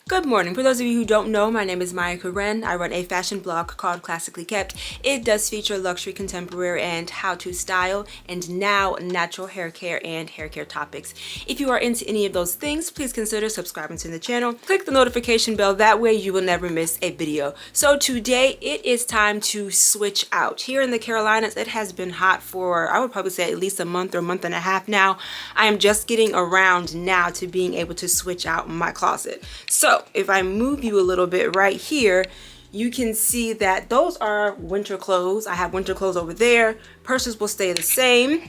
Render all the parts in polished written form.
Good morning. For those of you who don't know, my name is Maya Karen. I run a fashion blog called Classically Kept. It does feature luxury, contemporary, and how-to style, and now natural hair care and hair care topics. If you are into any of those things, please consider subscribing to the channel. Click the notification bell. That way you will never miss a video. So today it is time to switch out. Here in the Carolinas, it has been hot for, I would probably say, at least a month or month and a half now. I am just getting around now to being able to switch out my closet. So if I move you a little bit right here, you can see that those are winter clothes. I have winter clothes over there. Purses will stay the same.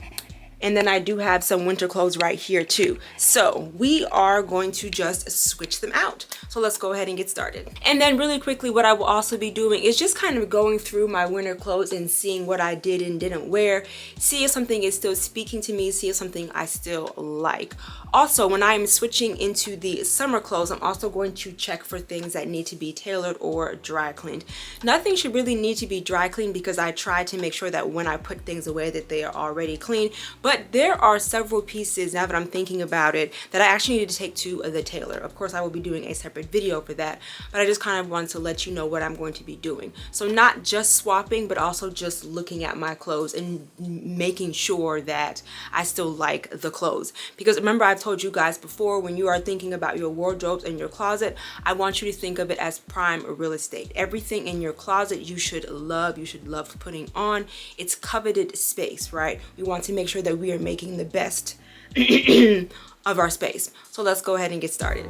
And then I do have some winter clothes right here too. So we are going to just switch them out. So let's go ahead and get started. And then really quickly, what I will also be doing is just kind of going through my winter clothes and seeing what I did and didn't wear. See if something is still speaking to me, see if something I still like. Also, when I'm switching into the summer clothes, I'm also going to check for things that need to be tailored or dry cleaned. Nothing should really need to be dry cleaned because I try to make sure that when I put things away that they are already clean. But there are several pieces, now that I'm thinking about it, that I actually need to take to the tailor. Of course, I will be doing a separate video for that, but I just kind of wanted to let you know what I'm going to be doing. So not just swapping, but also just looking at my clothes and making sure that I still like the clothes. Because remember, I've told you guys before, when you are thinking about your wardrobes and your closet, I want you to think of it as prime real estate. Everything in your closet you should love putting on. It's coveted space, right? We want to make sure that we are making the best of our space. So let's go ahead and get started.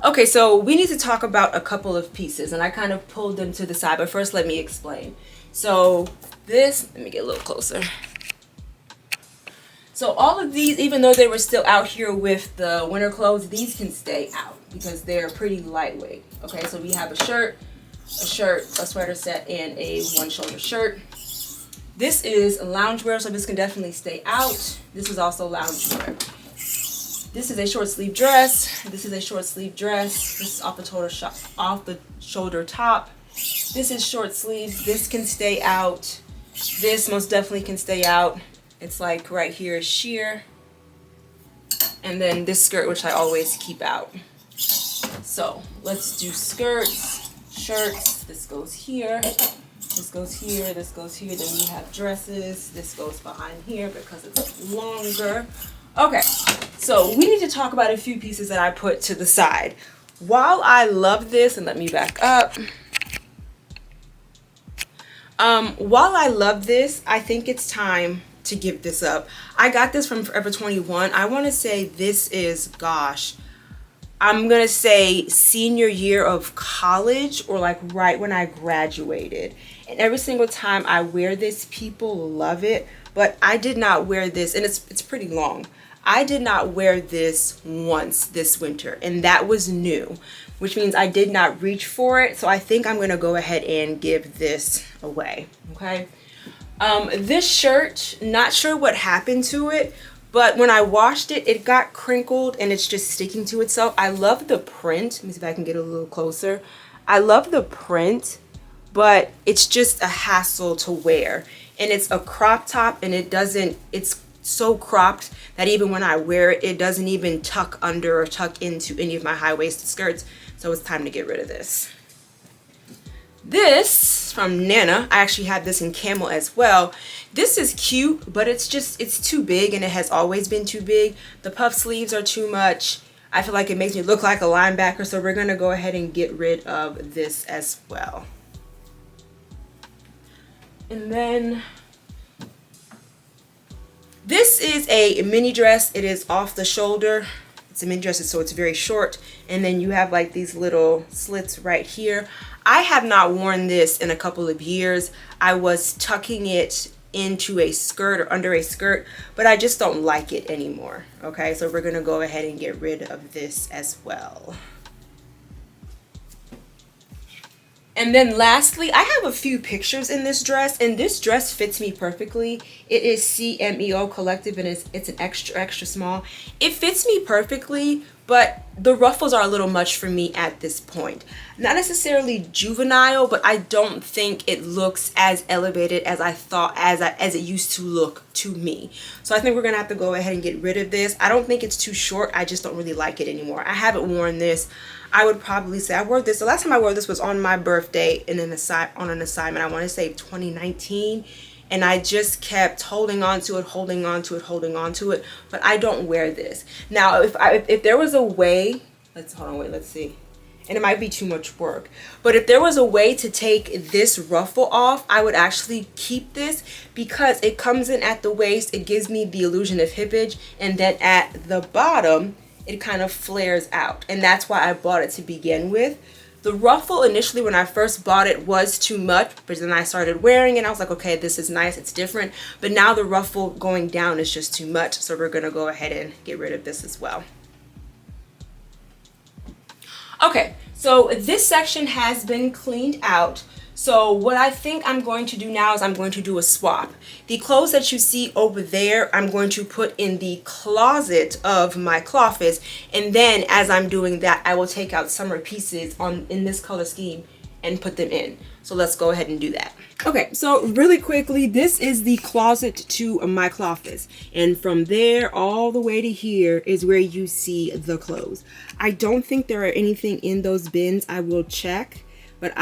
Okay, so we need to talk about a couple of pieces, and I kind of pulled them to the side, but first let me explain. So this, let me get a little closer. So all of these, even though they were still out here with the winter clothes, these can stay out because they're pretty lightweight. Okay, so we have a shirt, a sweater set, and a one shoulder shirt. This is loungewear, so this can definitely stay out. This is also loungewear. This is a short sleeve dress. This is a short sleeve dress. This is off the shoulder top. This is short sleeves. This can stay out. This most definitely can stay out. It's like right here is sheer. And then this skirt, which I always keep out. So let's do skirts, shirts. This goes here. This goes here. This goes here. Then we have dresses. This goes behind here because it's longer. Okay, so we need to talk about a few pieces that I put to the side. While I love this, and let me back up. While I love this, I think it's time to give this up. I got this from Forever 21. I want to say this is, gosh, I'm going to say senior year of college, or like right when I graduated. And every single time I wear this, people love it. But I did not wear this, and it's pretty long. I did not wear this once this winter, and that was new, which means I did not reach for it. So I think I'm going to go ahead and give this away. Okay. This shirt, not sure what happened to it, but when I washed it, it got crinkled and it's just sticking to itself. I love the print. Let me see if I can get a little closer. I love the print, but it's just a hassle to wear. And it's a crop top, and it's so cropped that even when I wear it, it doesn't even tuck under or tuck into any of my high-waisted skirts. So it's time to get rid of this. This from Nana, I actually have this in camel as well. This is cute, but it's too big, and it has always been too big. The puff sleeves are too much. I feel like it makes me look like a linebacker, so we're gonna go ahead and get rid of this as well. And then this is a mini dress. It is off the shoulder. It's a mini dress, so it's very short. And then you have like these little slits right here. I have not worn this in a couple of years. I was tucking it into a skirt or under a skirt, but I just don't like it anymore. Okay, so we're gonna go ahead and get rid of this as well. And then lastly, I have a few pictures in this dress, and this dress fits me perfectly. It is CMEO Collective, and it's an extra small. It fits me perfectly, but the ruffles are a little much for me at this point. Not necessarily juvenile, but I don't think it looks as elevated as I thought, as it used to look to me. So I think we're gonna have to go ahead and get rid of this. I don't think it's too short. I just don't really like it anymore. I haven't worn this. I would probably say I wore this. The last time I wore this was on my birthday on an assignment. I want to say 2019. And I just kept holding on to it, but I don't wear this. Now, if there was a way, let's see. And it might be too much work, but if there was a way to take this ruffle off, I would actually keep this, because it comes in at the waist. It gives me the illusion of hippage, and then at the bottom, it kind of flares out. And that's why I bought it to begin with. The ruffle initially when I first bought it was too much, but then I started wearing it and I was like, okay, this is nice, it's different. But now the ruffle going down is just too much, so we're gonna go ahead and get rid of this as well. Okay, so this section has been cleaned out. So what I think I'm going to do now is I'm going to do a swap. The clothes that you see over there, I'm going to put in the closet of my closet. And then as I'm doing that, I will take out summer pieces in this color scheme and put them in. So let's go ahead and do that. Okay, so really quickly, this is the closet to my closet. And from there all the way to here is where you see the clothes. I don't think there are anything in those bins. I will check, but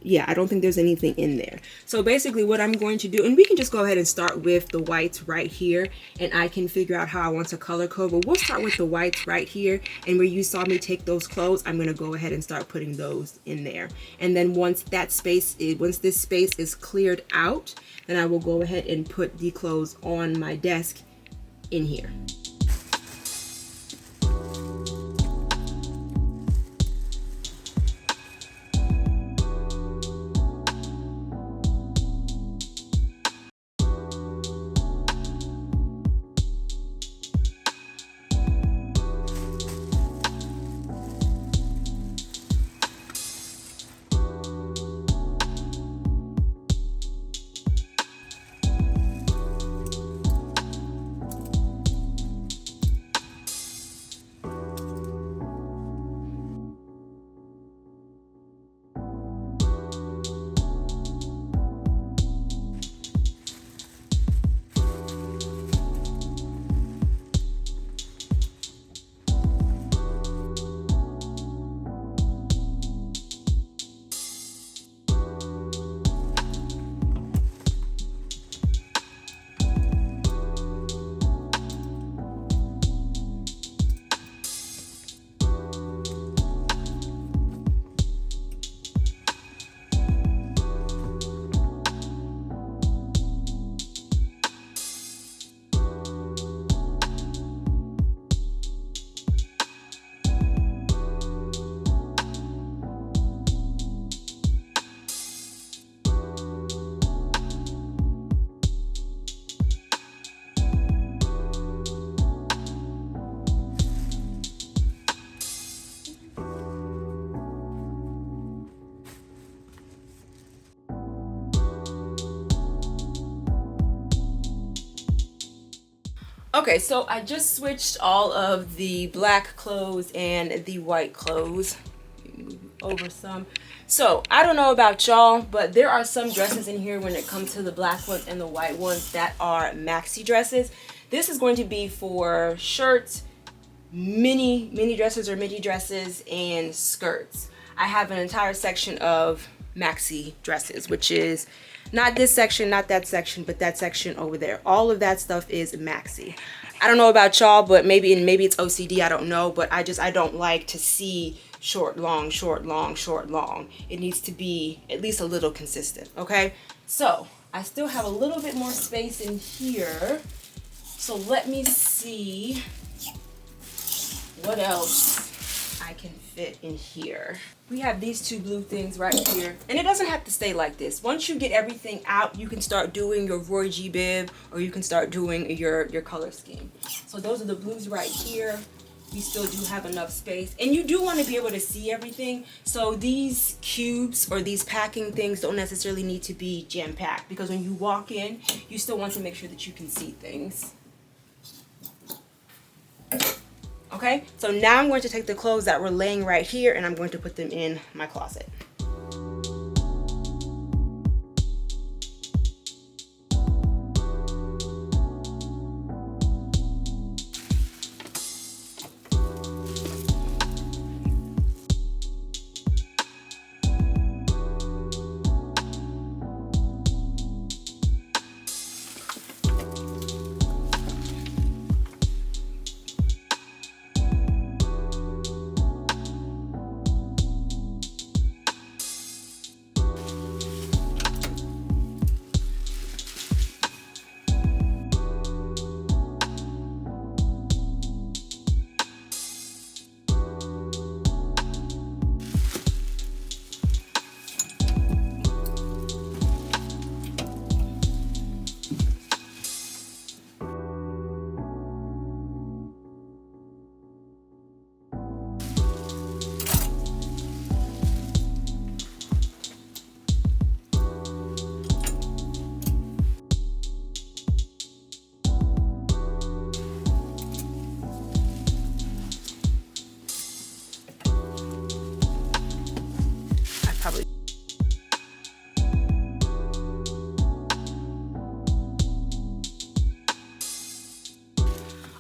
yeah, I don't think there's anything in there. So basically what I'm going to do, and we can just go ahead and start with the whites right here, and I can figure out how I want to color code, but we'll start with the whites right here. And where you saw me take those clothes, I'm gonna go ahead and start putting those in there. And then once this space is cleared out, then I will go ahead and put the clothes on my desk in here. Okay, so I just switched all of the black clothes and the white clothes over some. So I don't know about y'all, but there are some dresses in here when it comes to the black ones and the white ones that are maxi dresses. This is going to be for shirts, mini dresses or midi dresses, and skirts. I have an entire section of maxi dresses, which is not this section, not that section, but that section over there. All of that stuff is maxi. I don't know about y'all, but maybe it's OCD, I don't know, but I don't like to see short, long, short, long, short, long. It needs to be at least a little consistent, okay? So I still have a little bit more space in here. So let me see what else I can fit in here. We have these two blue things right here, and it doesn't have to stay like this. Once you get everything out, you can start doing your Roy G. Biv, or you can start doing your color scheme. So those are the blues right here. We still do have enough space, and you do want to be able to see everything. So these cubes or these packing things don't necessarily need to be jam-packed, because when you walk in, you still want to make sure that you can see things. Okay, so now I'm going to take the clothes that were laying right here and I'm going to put them in my closet.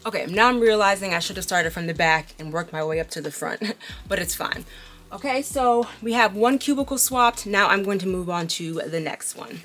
Okay, now I'm realizing I should have started from the back and worked my way up to the front, but it's fine. Okay, so we have one cubicle swapped. Now I'm going to move on to the next one.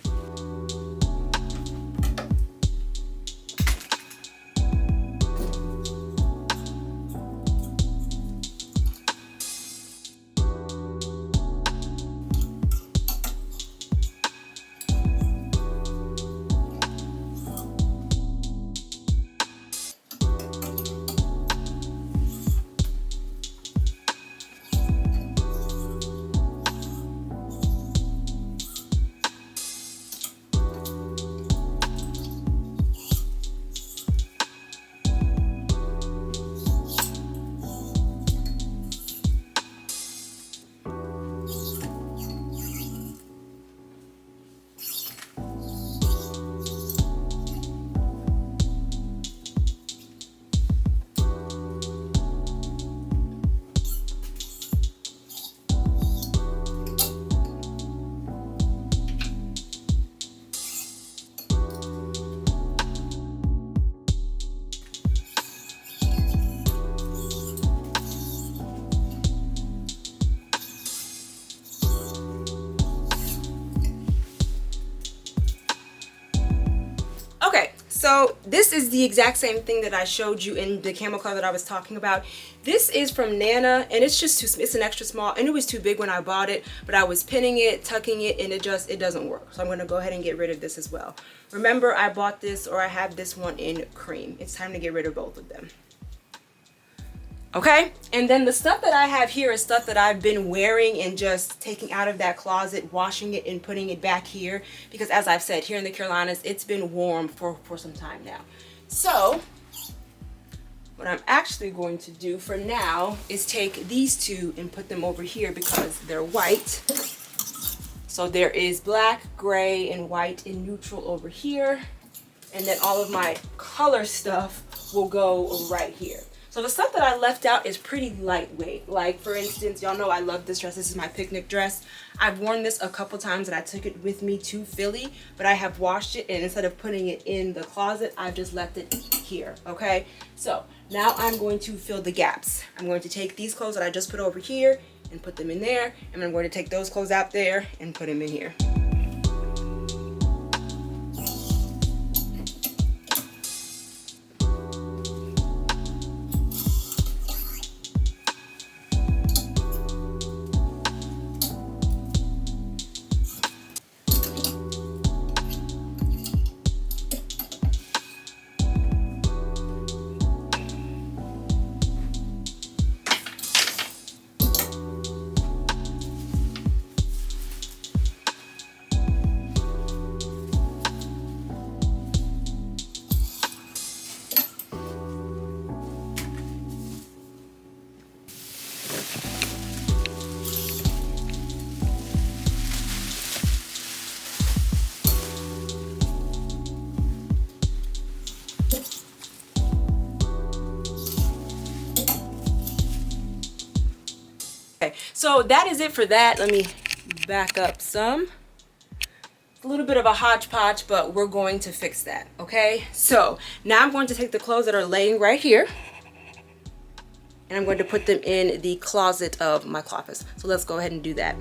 So this is the exact same thing that I showed you in the camel color that I was talking about. This is from Nana, and it's just it's an extra small, and it was too big when I bought it, but I was pinning it, tucking it, and it doesn't work. So I'm going to go ahead and get rid of this as well. Remember, I bought this, or I have this one in cream. It's time to get rid of both of them. Okay, and then the stuff that I have here is stuff that I've been wearing and just taking out of that closet, washing it and putting it back here, because as I've said, here in the Carolinas, it's been warm for some time now. So what I'm actually going to do for now is take these two and put them over here because they're white. So there is black, gray, and white and neutral over here, and then all of my color stuff will go right here. So the stuff that I left out is pretty lightweight. Like, for instance, y'all know I love this dress. This is my picnic dress. I've worn this a couple times and I took it with me to Philly, but I have washed it, and instead of putting it in the closet, I've just left it here, okay? So now I'm going to fill the gaps. I'm going to take these clothes that I just put over here and put them in there, and I'm going to take those clothes out there and put them in here. Okay, so that is it for that. Let me back up some. It's a little bit of a hodgepodge, but we're going to fix that, okay? So now I'm going to take the clothes that are laying right here, and I'm going to put them in the closet of my closet. So let's go ahead and do that.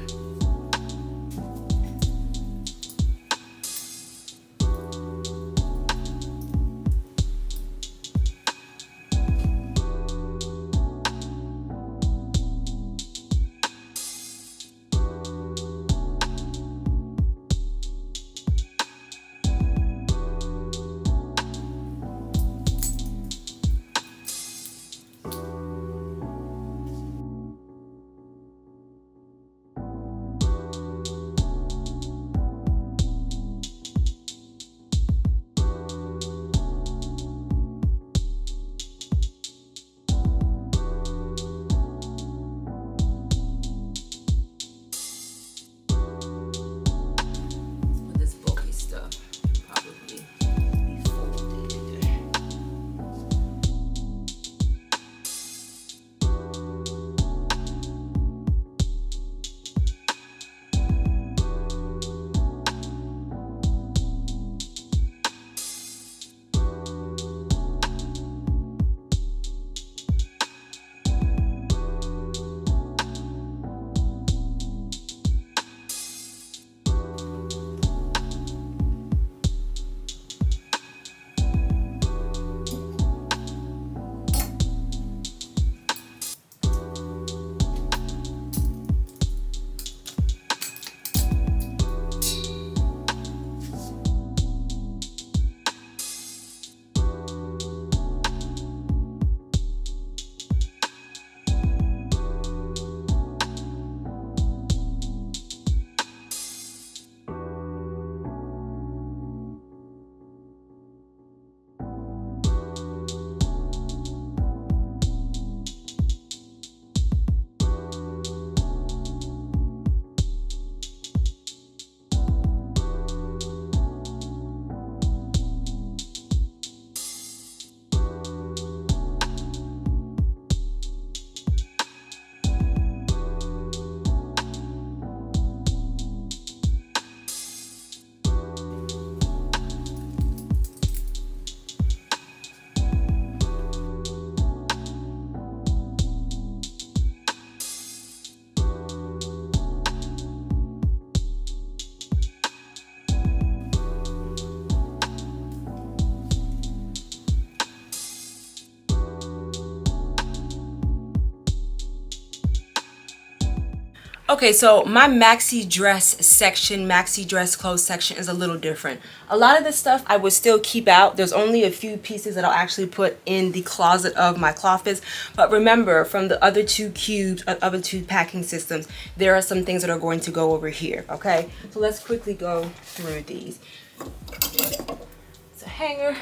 Okay, so my maxi dress section, maxi dress clothes section is a little different. A lot of this stuff I would still keep out. There's only a few pieces that I'll actually put in the closet of my closets. But remember, from the other two cubes, other two packing systems, there are some things that are going to go over here, okay? So let's quickly go through these. It's a hanger.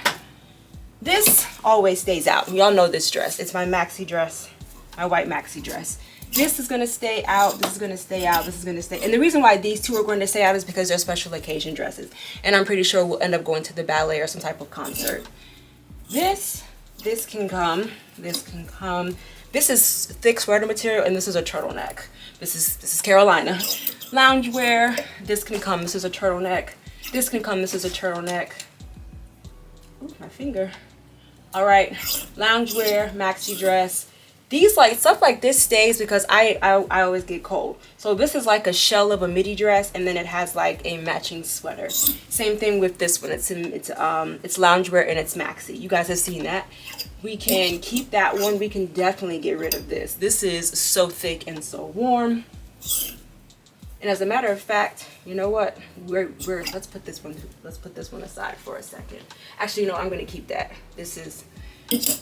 This always stays out. Y'all know this dress. It's my maxi dress, my white maxi dress. This is going to stay out, this is going to stay out, this is going to stay. And the reason why these two are going to stay out is because they're special occasion dresses. And I'm pretty sure we'll end up going to the ballet or some type of concert. This This can come, this is thick sweater material, and this is a turtleneck. This is Carolina. Loungewear, this can come, this is a turtleneck. This can come, this is a turtleneck. Ooh, my finger. All right, loungewear, maxi dress. These like stuff like this stays because I always get cold. So this is like a shell of a midi dress, and then it has like a matching sweater. Same thing with this one. It's loungewear and it's maxi. You guys have seen that. We can keep that one. We can definitely get rid of this. This is so thick and so warm. And as a matter of fact, you know what? Let's put this one aside for a second. Actually, no, I'm gonna keep that.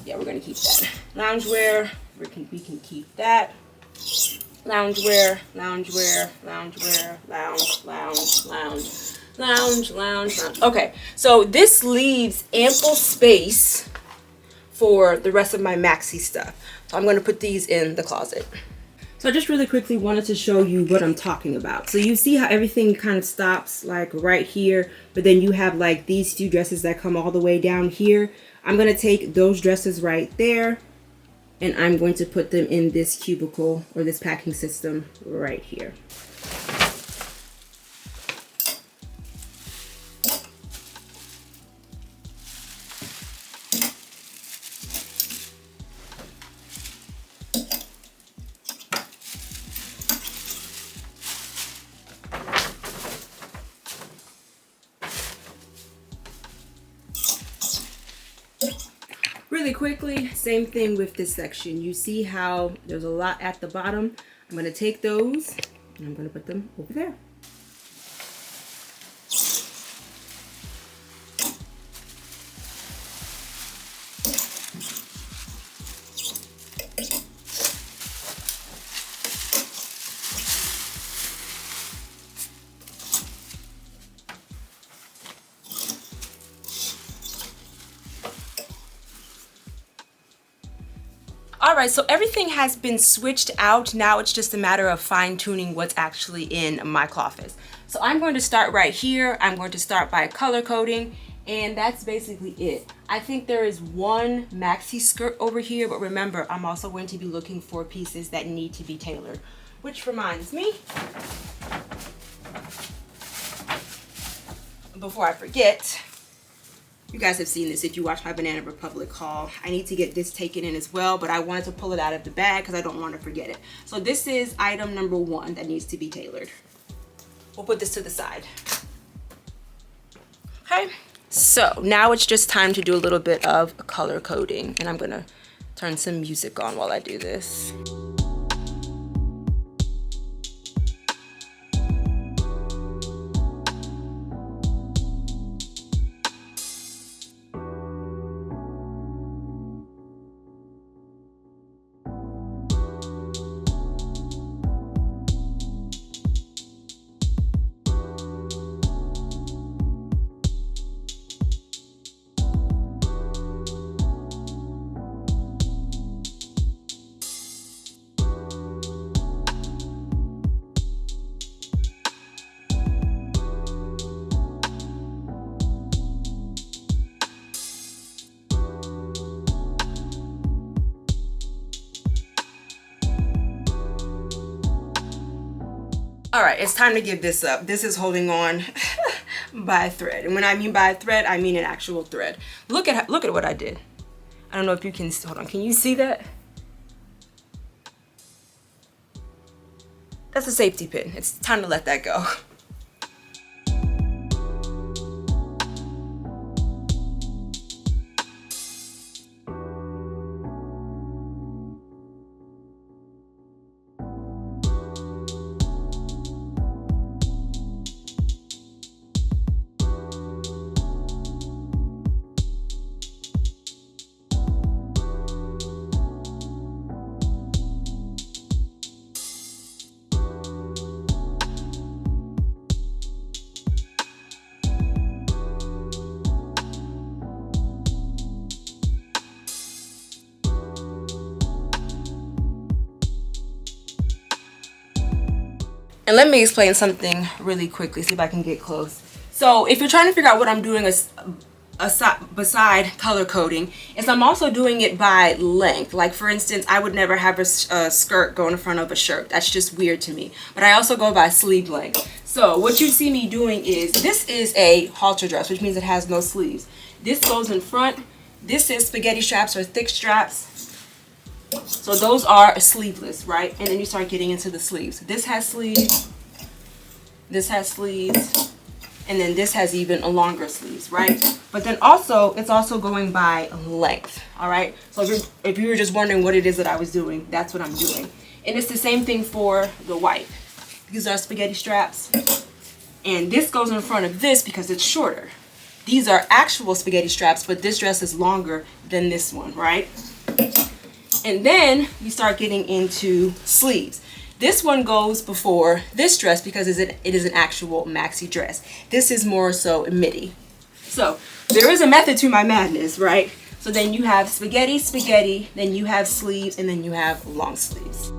Yeah, we're gonna keep that. Loungewear, we can keep that. Loungewear, lounge. Okay, so this leaves ample space for the rest of my maxi stuff. So I'm gonna put these in the closet. So I just really quickly wanted to show you what I'm talking about. So you see how everything kind of stops like right here, but then you have like these few dresses that come all the way down here. I'm going to take those dresses right there, and I'm going to put them in this cubicle or this packing system right here. Really quickly, same thing with this section. You see how there's a lot at the bottom. I'm going to take those and I'm going to put them over there. All right, so everything has been switched out. Now it's just a matter of fine tuning what's actually in my closet. So I'm going to start right here. I'm going to start by color coding, and that's basically it. I think there is one maxi skirt over here, but remember, I'm also going to be looking for pieces that need to be tailored, which reminds me, before I forget, you guys have seen this if you watch my Banana Republic haul. I need to get this taken in as well, but I wanted to pull it out of the bag because I don't want to forget it. So this is item number 1 that needs to be tailored. We'll put this to the side. Okay, so now it's just time to do a little bit of color coding, and I'm gonna turn some music on while I do this. All right, it's time to give this up. This is holding on by a thread. And when I mean by a thread, I mean an actual thread. Look at what I did. I don't know if you can, hold on, can you see that? That's a safety pin. It's time to let that go. And let me explain something really quickly, see if I can get close. So if you're trying to figure out what I'm doing beside color coding is I'm also doing it by length. Like for instance, I would never have a skirt go in front of a shirt. That's just weird to me. But I also go by sleeve length. So what you see me doing is, this is a halter dress, which means it has no sleeves. This goes in front. This is spaghetti straps or thick straps. So those are sleeveless, right? And then you start getting into the sleeves. This has sleeves. This has sleeves. And then this has even a longer sleeves, right? But then also, it's also going by length, all right? So if you were just wondering what it is that I was doing, that's what I'm doing. And it's the same thing for the white. These are spaghetti straps. And this goes in front of this because it's shorter. These are actual spaghetti straps, but this dress is longer than this one, right? And then you start getting into sleeves. This one goes before this dress because it is an actual maxi dress. This is more so midi. So there is a method to my madness, right? So then you have spaghetti, spaghetti, then you have sleeves, and then you have long sleeves.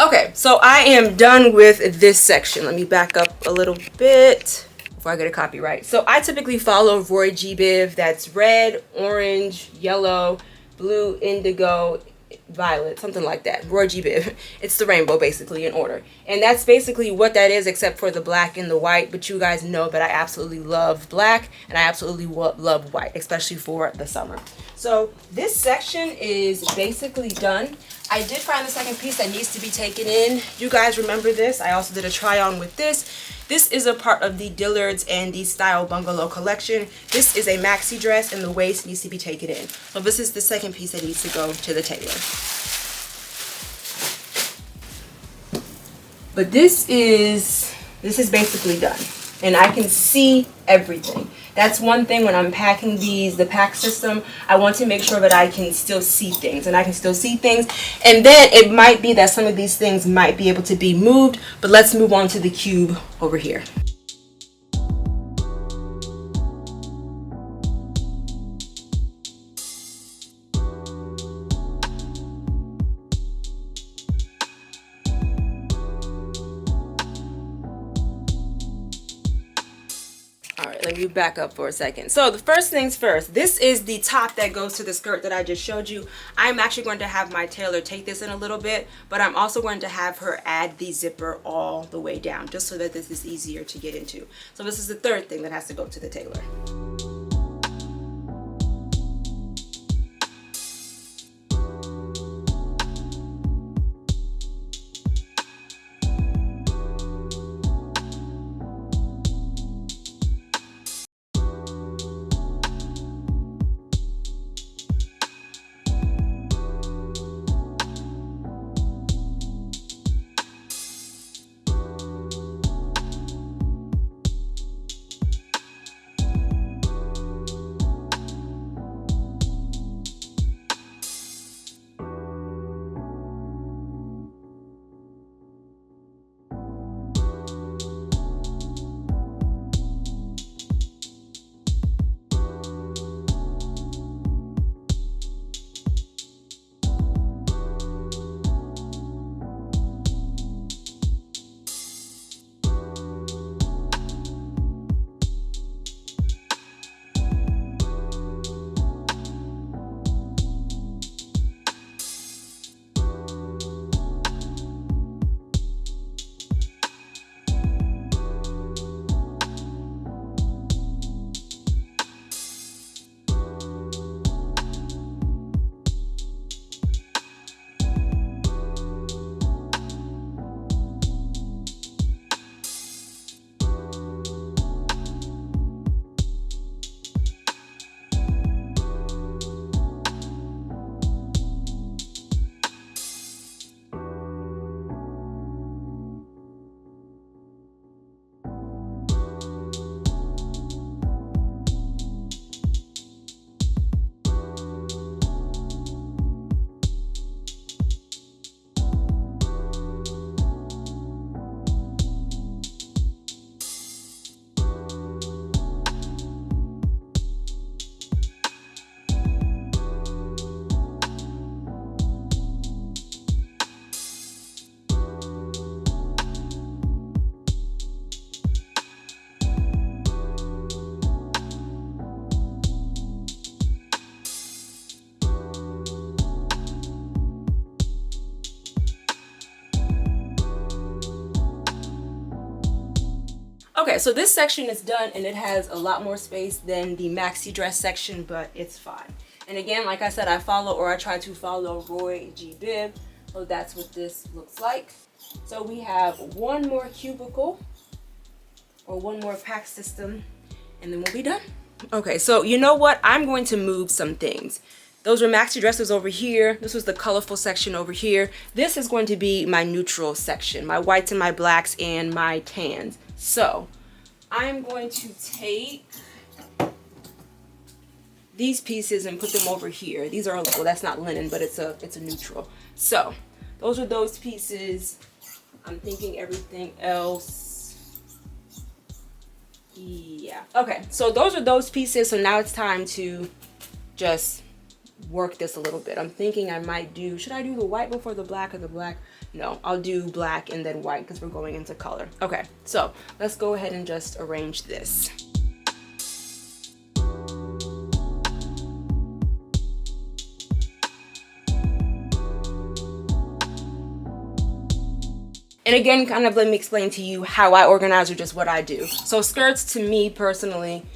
Okay, so I am done with this section. Let me back up a little bit before I get a copyright. So I typically follow Roy G. Biv. That's red, orange, yellow, blue, indigo, violet, something like that. Roy G. Biv. It's the rainbow basically in order. And that's basically what that is, except for the black and the white. But you guys know that I absolutely love black and I absolutely love white, especially for the summer. So this section is basically done. I did find the second piece that needs to be taken in. You guys remember this? I also did a try on with this. This is a part of the Dillard's and the Style Bungalow collection. This is a maxi dress and the waist needs to be taken in. So this is the second piece that needs to go to the tailor. But this is basically done. And I can see everything. That's one thing when I'm packing the Pax System. I want to make sure that I can still see things. And I can still see things. And then it might be that some of these things might be able to be moved. But let's move on to the cube over here. Let me back up for a second. So the first things first, this is the top that goes to the skirt that I just showed you. I'm actually going to have my tailor take this in a little bit, but I'm also going to have her add the zipper all the way down just so that this is easier to get into. So this is the third thing that has to go to the tailor. Okay, so this section is done and it has a lot more space than the maxi dress section, but it's fine. And again, like I said, I try to follow Roy G. Biv. So that's what this looks like. So we have one more cubicle or one more pack system and then we'll be done. Okay, so you know what? I'm going to move some things. Those were maxi dresses over here. This was the colorful section over here. This is going to be my neutral section, my whites and my blacks and my tans. So I'm going to take these pieces and put them over here. These are, well, that's not linen, but it's a neutral. So those are those pieces. I'm thinking everything else. Yeah. Okay, so those are those pieces. So now it's time to just work this a little bit. I'm thinking I might do, should I do the white before the black or the black? No, I'll do black and then white because we're going into color. Okay, so let's go ahead and just arrange this. And again, kind of let me explain to you how I organize or just what I do. So skirts to me personally,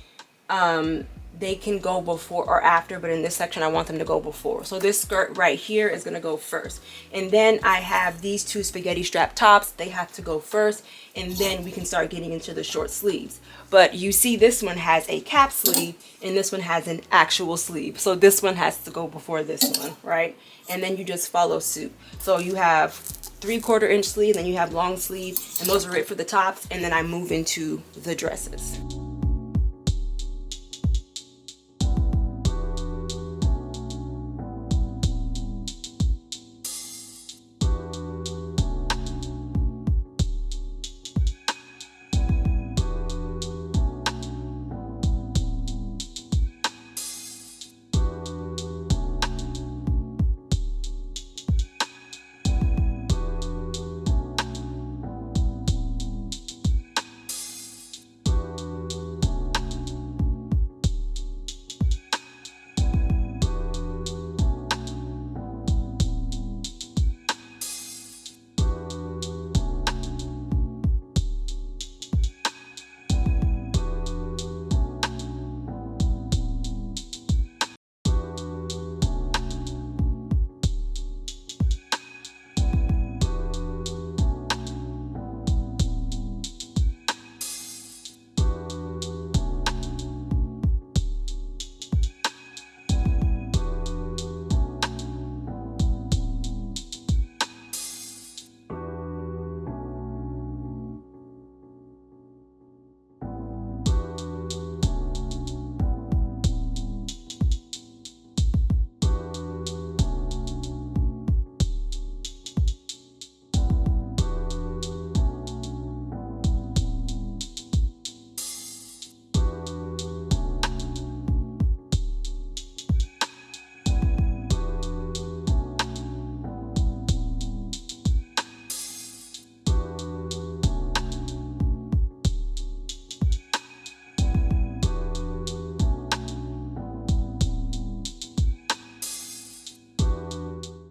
they can go before or after, but in this section I want them to go before. So this skirt right here is gonna go first. And then I have these two spaghetti strap tops, they have to go first, and then we can start getting into the short sleeves. But you see this one has a cap sleeve and this one has an actual sleeve. So this one has to go before this one, right? And then you just follow suit. So you have 3/4 inch sleeve, then you have long sleeve, and those are it for the tops, and then I move into the dresses.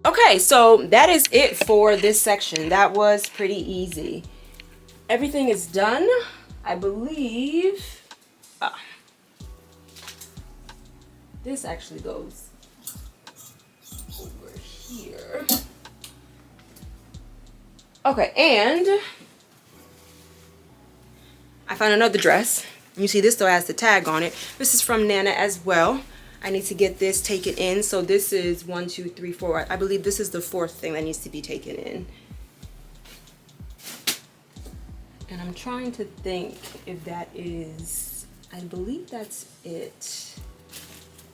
Okay, so that is it for this section. That was pretty easy. Everything is done, I believe. This actually goes over here. Okay, and I found another dress. You see this though has the tag on it. This is from Nana as well. I need to get this taken in. So this is 1, 2, 3, 4. I believe this is the 4th thing that needs to be taken in. And I'm trying to think if that is, I believe that's it. So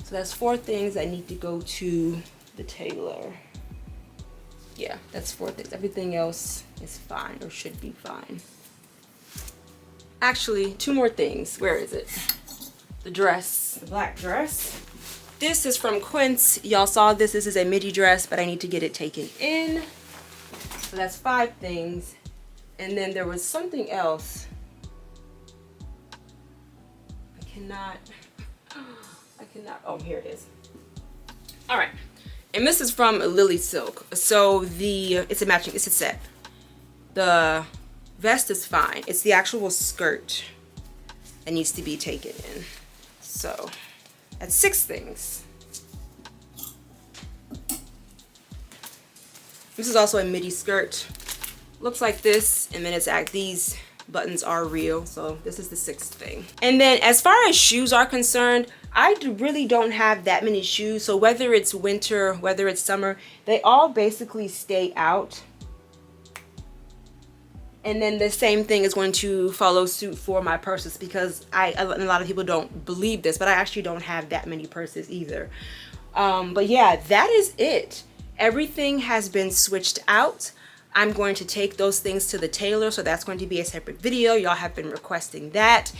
that's 4 things that need to go to the tailor. Yeah, that's 4 things. Everything else is fine or should be fine. Actually, 2 more things. Where is it? The dress, the black dress. This is from Quince. Y'all saw this. This is a midi dress, but I need to get it taken in. So that's 5 things. And then there was something else. I cannot, oh, here it is. All right. And this is from Lily Silk. So it's a set. The Vest is fine. It's the actual skirt that needs to be taken in. So that's 6 things. This is also a midi skirt. Looks like this, and then these buttons are real, so this is the 6th thing. And then as far as shoes are concerned, I really don't have that many shoes, so whether it's winter, whether it's summer, they all basically stay out. And then the same thing is going to follow suit for my purses, because a lot of people don't believe this, but I actually don't have that many purses either. But yeah, that is it. Everything has been switched out. I'm going to take those things to the tailor, so that's going to be a separate video. Y'all have been requesting that.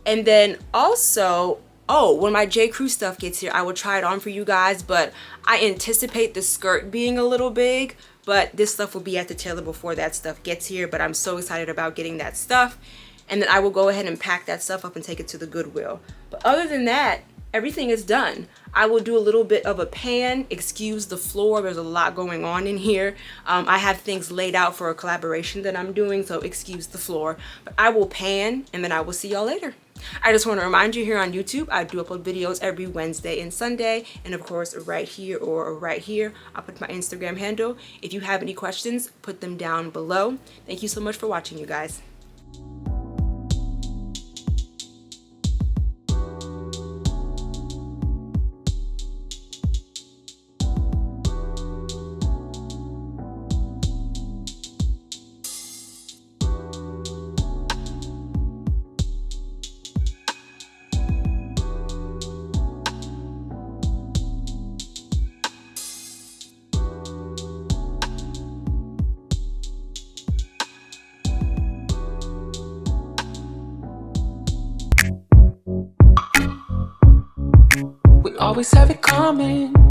And then also, when my J. Crew stuff gets here, I will try it on for you guys, but I anticipate the skirt being a little big, but this stuff will be at the tailor before that stuff gets here. But I'm so excited about getting that stuff, and then I will go ahead and pack that stuff up and take it to the Goodwill. But other than that, everything is done. I will do a little bit of a pan. Excuse the floor, there's a lot going on in here. I have things laid out for a collaboration that I'm doing, so excuse the floor. But I will pan, and then I will see y'all later. I just want to remind you, here on YouTube, I do upload videos every Wednesday and Sunday, and of course right here or right here, I'll put my Instagram handle. If you have any questions, put them down below. Thank you so much for watching, you guys. We always have it coming.